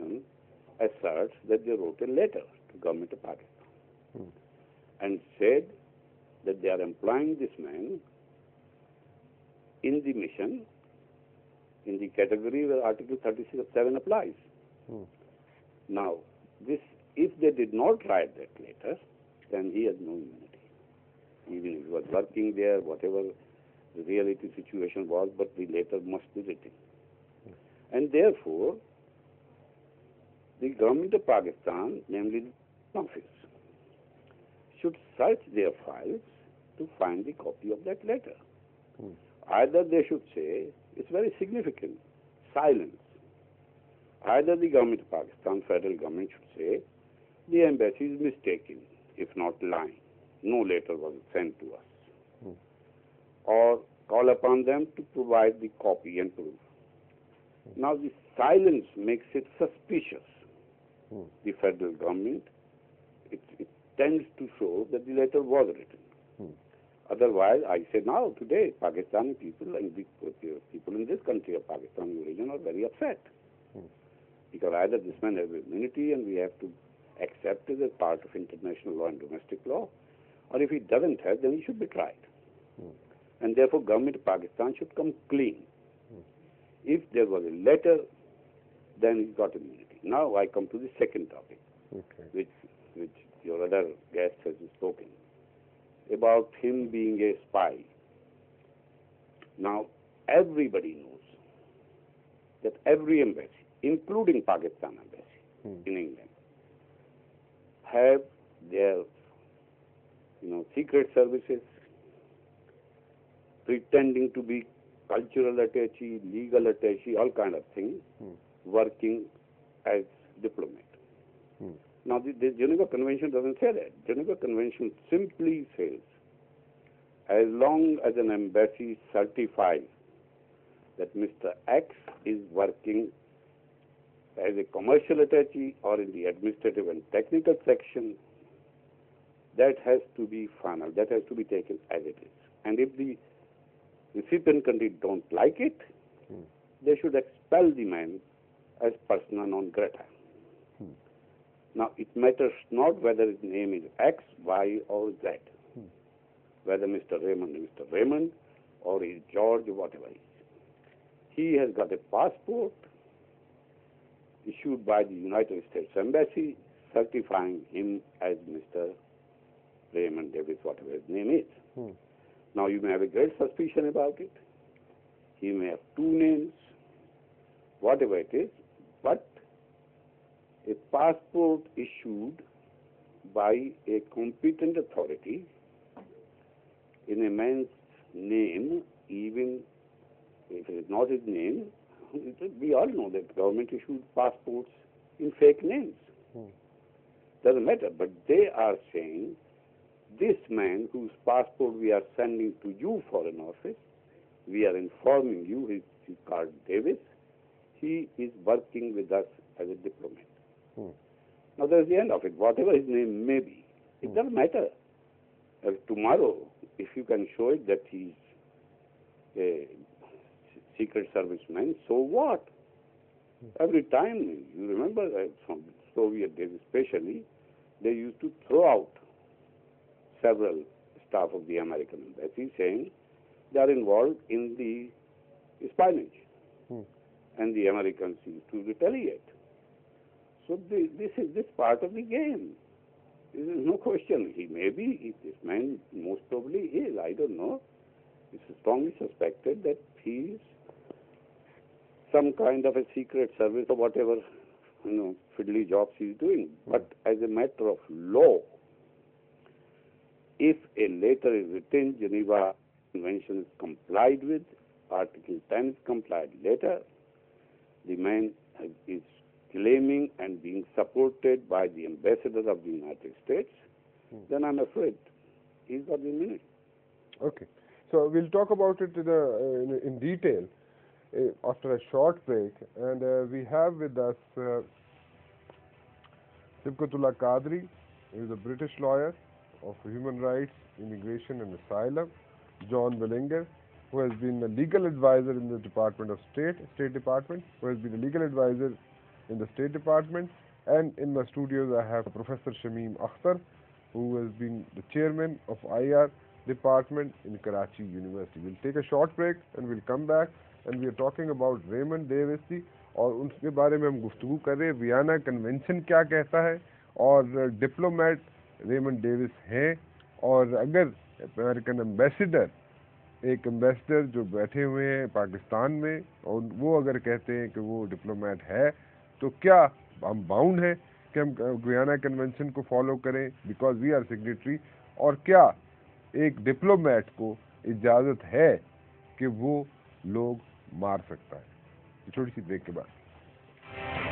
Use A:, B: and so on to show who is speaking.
A: person asserts that they wrote a letter to government of Pakistan and said that they are employing this man in the mission in the category where Article 37 applies. Now, this, if they did not write that letter, then he has no immunity. Even if he was working there, whatever the reality situation was, but the letter must be written. And therefore, the government of Pakistan, namely the office, should search their files to find the copy of that letter. Either they should say, it's very significant, silence. Either the government of Pakistan, federal government, should say, the embassy is mistaken, if not lying. No letter was sent to us. Or call upon them to provide the copy and proof. Now, the silence makes it suspicious. The federal government, it tends to show that the letter was written. Otherwise, I say now, today, Pakistani people and the people in this country of Pakistani origin are very upset. Because either this man has immunity and we have to accept it as part of international law and domestic law, or if he doesn't have, then he should be tried. And therefore, government of Pakistan should come clean. If there was a letter, then he's got immunity. Now I come to the second topic, which your other guest has spoken, about him being a spy. Now, everybody knows that every embassy, including Pakistan embassy in England, have their secret services pretending to be cultural attaché, legal attaché, all kind of things, working as diplomat. Now, the Geneva Convention doesn't say that. Geneva Convention simply says, as long as an embassy certifies that Mr. X is working as a commercial attaché or in the administrative and technical section, that has to be final. That has to be taken as it is. And if the recipient country don't like it, they should expel the man as persona non grata. Now, it matters not whether his name is X, Y, or Z, whether Mr. Raymond is Mr. Raymond or is George, whatever he is. He has got a passport issued by the United States Embassy certifying him as Mr. Raymond Davis, whatever his name is. Now, you may have a great suspicion about it. He may have two names, whatever it is, but a passport issued by a competent authority in a man's name, even if it is not his name, we all know that government issued passports in fake names. Doesn't matter, but they are saying, this man whose passport we are sending to you, Foreign Office, we are informing you, he's called Davis, he is working with us as a diplomat. Now, there's the end of it. Whatever his name may be, it doesn't matter. Tomorrow, if you can show it that he's a secret serviceman, so what? Every time, you remember from Soviet days especially, they used to throw out several staff of the American embassy saying they are involved in the espionage. And the Americans used to retaliate. So this is this part of the game. There is no question. He may be, this man most probably is, I don't know. It's strongly suspected that he is some kind of a secret service or whatever, fiddly jobs he's doing. But as a matter of law, if a letter is written, Geneva Convention is complied with, Article 10 is complied later, the man is claiming and being supported by the ambassador of the United States, then I'm afraid he's got the immunity.
B: Okay. So we'll talk about it in detail after a short break. And we have with us Sibkatullah Qadri, who is a British lawyer of human rights, immigration and asylum, John Bellinger, who has been a legal advisor in the Department of State Department, who has been a legal advisor in the State Department. And in my studios, I have Professor Shamim Akhtar, who has been the chairman of IR department in Karachi University. We'll take a short break and we'll come back and we are talking about Raymond Davis जी और उसके बारे में हम गुफ्तगू कर रहे हैं Vienna convention क्या कहता है और डिप्लोमेट रेमंड डेविस हैं और अगर अमेरिकन एम्बेसडर एक एम्बेसडर जो बैठे हुए हैं पाकिस्तान में और वो अगर कहते हैं कि वो डिप्लोमेट है तो क्या हम बाउंड हैं कि हम वियना कन्वेंशन को फॉलो करें बिकॉज वी आर सिग्नेटरी और क्या एक डिप्लोमेट को इजाज़त है कि वो लोग मार सकता है छोटी सी ब्रेक के बाद